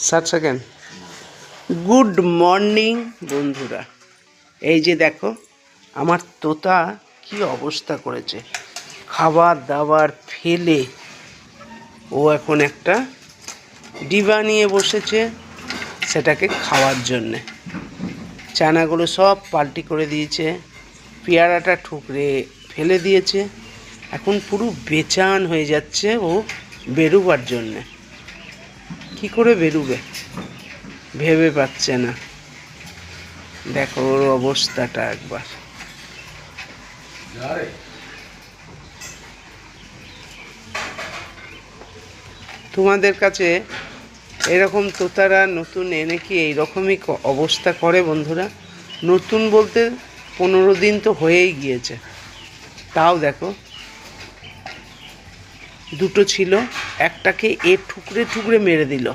60 second. Good morning বন্ধুরা, এই যে দেখো আমার তোতা কি অবস্থা করেছে, খাবার দাবার ফেলে ও এখন একটা ডিবা নিয়ে বসেছে সেটাকে খাওয়ার জন্যে। চানাগুলো সব পাল্টি করে দিয়েছে, পেয়ারাটা ঠুকরে ফেলে দিয়েছে, এখন পুরো বেচান হয়ে যাচ্ছে ও বেরোবার জন্যে। কি করে বেরোবে ভেবে পাচ্ছে না। দেখো ওর অবস্থাটা একবার। তোমাদের কাছে এরকম তোতারা নতুন এনে কি এইরকমই অবস্থা করে বন্ধুরা? নতুন বলতে 15 দিন তো হয়েই গিয়েছে, তাও দেখো দুটো ছিল, একটাকে এ ঠুকরে ঠুকরে মেরে দিল।